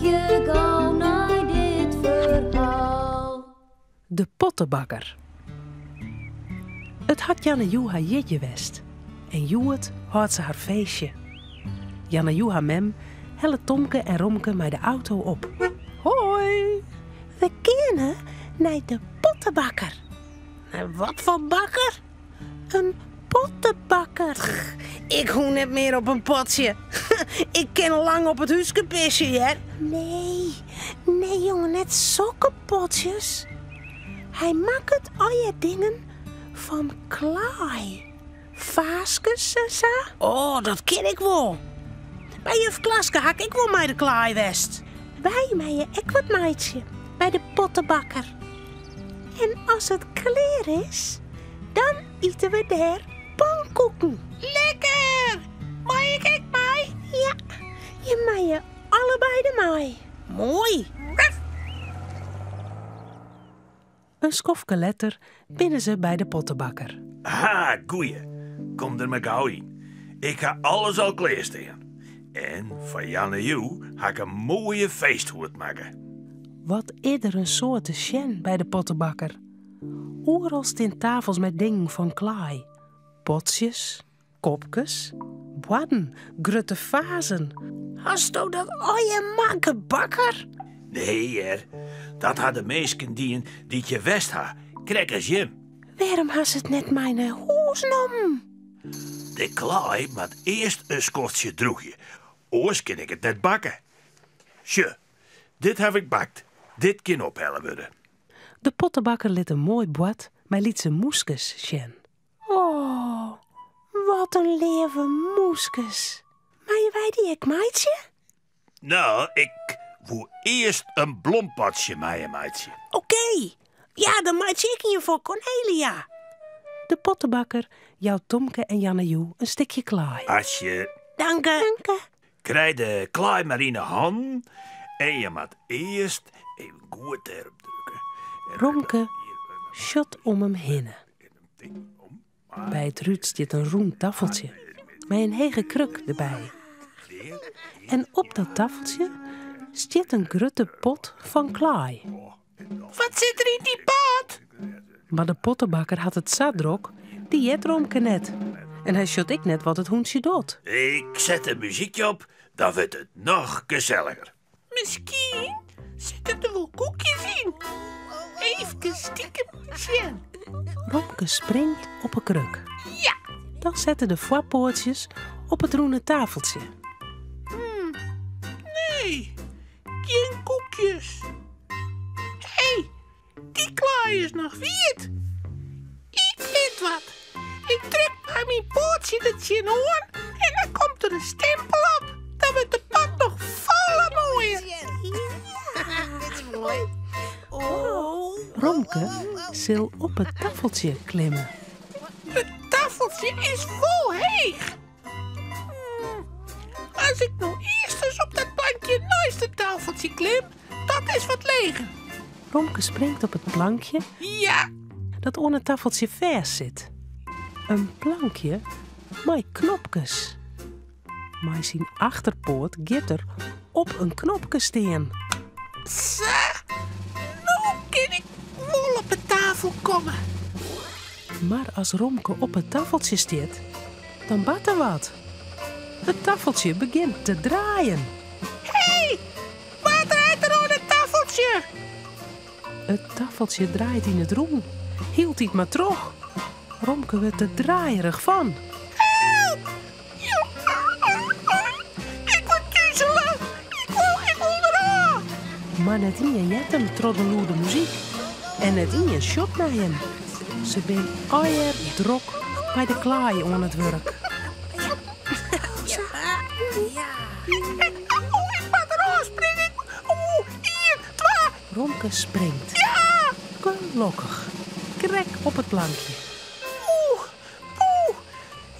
je gauw naar dit verhaal. De pottenbakker. Het had Janne Joe haar jitje west. En Joet had ze haar feestje. Janne Joe haar mem helle Tomke en Romke met de auto op. Hoi! We kennen naar de pottenbakker. Wat voor bakker? Een pottenbakker. Ik hoef net meer op een potje. Ik ken al lang op het huisje pissen, hè? Nee jongen, net zulke potjes. Hij maakt het al je dingen van klei. Vaasjes en zo. Oh, dat ken ik wel. Bij juf Klaske hak ik wel mij de klei west. Wij mij je ek wat meidje. Bij de pottenbakker. En als het klaar is, dan eten we daar pannenkoeken. Lekker! Mag ik mij? Ja, je mag je allebei de mij. Mooi. Een skofke letter binnen ze bij de pottenbakker. Ha, goeie. Kom er maar gauw in. Ik ga alles al klaarstaan. En voor Janne Joe ga ik een mooie feesthoed maken. Wat ieder een soorte sjen bij de pottenbakker. Overal staan tafels met dingen van klei. Potjes, kopjes, borden, grutte vazen. Hast u dat al je maken, bakker? Nee, her. Dat hadden meesken die je west ha. Krijg eens Jim. Waarom has het net mijn huis nom? De klei moet eerst een skotje droegje. Oors kan ik het net bakken. Tje, dit heb ik bakt. Dit kan ophellen worden. De pottenbakker liet een mooi bord, maar liet zijn moeskes sjen. Oh, wat een lieve moeskes. Maar je weet die ik meidje? Nou, ik wil eerst een blompatje maaien, meidje. Oké. Ja, dan maak ik je voor Cornelia. De pottenbakker jouwt Tomke en Janne Joe een stukje klei. Als je... Dank je. Krijg de klei maar in de hand. En je moet eerst even goed erop drukken. Romke shot om hem heen. Bij het ruut zit een roem tafeltje. Met een hege kruk erbij. En op dat tafeltje zit een grutte pot van klei. Wat zit er in die pot? Maar de pottenbakker had het zat drok, die jet Romke net. En hij shot ik net wat het hoensje doet. Ik zet een muziekje op, dan wordt het nog gezelliger. Misschien zitten er wel koekjes in. Even stiekem zien. Romke springt op een kruk. Ja. Dan zetten de voorpoortjes op het roene tafeltje. Nee, geen koekjes. Hé, die klei is nog wit. Ik weet wat. Ik trek bij mijn poortje dat je hoor en dan komt er een stempel op. Dan wordt de pot nog volle mooier. Dit is mooi. Oh. Romke zal op het tafeltje klimmen. Het tafeltje is vol heeg. Als ik nou eerst eens op dat plankje naast het tafeltje klim, dat is wat leger. Romke springt op het plankje Ja, dat onder het tafeltje vers zit. Een plankje met knopjes. Maar zijn achterpoort gitter op een knopje staan. zo. Nou kan ik wel op de tafel komen. Maar als Romke op het tafeltje staat, dan bart er wat. Het tafeltje begint te draaien. Hé, wat draait er aan het tafeltje? Het tafeltje draait in het roem. Hield hij het maar terug. Romke werd er draaierig van. Help! Ja. Ik word duizelig. Ik wil eraan. Maar Nadine jet hem troddeloerde muziek. En Nadine shot naar hem. Ze ben eier drok bij de klei aan het werk. Ik mag eraan springen. 1, 2. Romke springt. Ja! Gelukkig. Krek op het plankje. Poeh.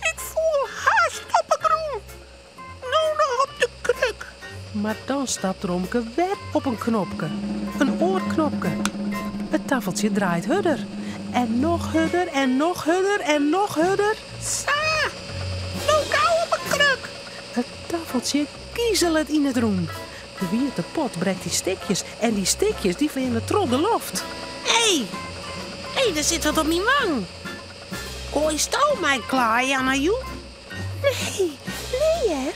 Ik voel haast op het groen. Nou nog op de kruk. Maar dan stapt Romke weer op een knopje. Een oorknopje. Het tafeltje draait hudder. En nog hudder en nog hudder en nog hudder. Sa! Nou gauw op een kruk. Het tafeltje kiezelt in het roen. De wierte pot breekt die stikjes en die stikjes die van in de trol de loft. Hé, er zit wat op mijn wang. Kooi stal mij klaar, Jannejoe? Nee, hè?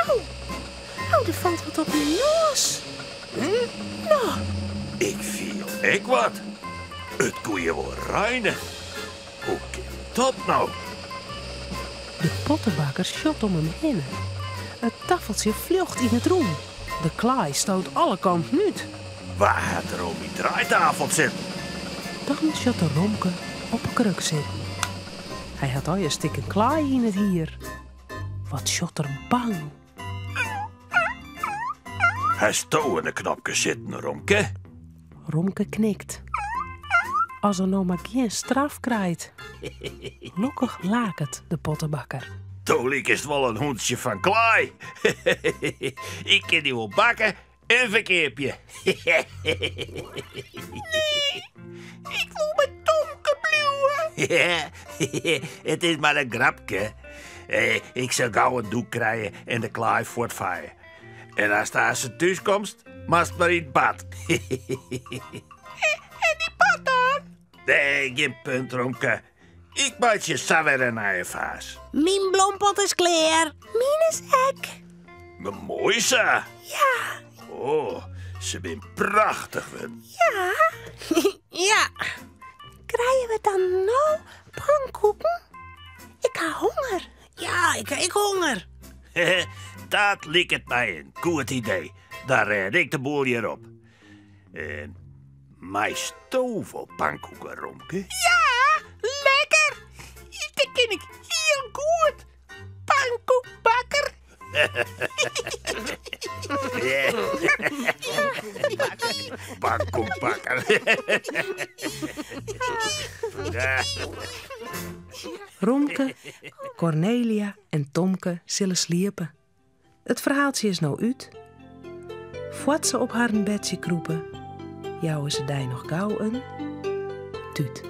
Oh, er valt wat op mijn neus. Nou, Ik viel ik wat. Het koeien wel reinen. Hoe kan dat nou? de pottenbakker shot om hem heen. Het tafeltje vlucht in het roem. De klaai stoot alle kanten uit. Waar had er om die draaitafel zitten? Dan shot de Romke op een kruk zitten. Hij had al een stikken klaai in het hier. Wat shot er bang. Hij stoot in de knopje zitten, Romke. Romke knikt. Als er nou maar geen straf krijgt. Lokkig lakert de pottenbakker. Tolik is het wel een hondje van klaai. Ik kan die wel bakken en verkeerpje. Ik voel me Tomke bluwen. Het is maar een grapje. Ik zal gauw een doek krijgen en de klaai voortvaaien. En als daar ze thuis komt, mag het maar in het bad. En die pot dan? Nee, geen punt, Romke. Ik maak je saver naar je vaas. Mijn bloempot is klaar. Mijn is ek. Maar mooi ze. Ja. Oh, ze zijn prachtig. Win. Ja. Krijgen we dan nou pannenkoeken? Ik heb honger. Ja, ik heb honger. Dat lijkt het mij een goed idee. Daar red ik de boel hier op. En mijn stovelpannenkoeken, Romke. Ja, lekker. Dat ken ik heel goed. Pannenkoekbakker. Pannenkoekbakker. Ja. Romke, Cornelia en Tomke zullen sliepen. Het verhaaltje is nou uit. Voort ze op haar bedje kroepen, jouwen ze die nog gauw een tuut.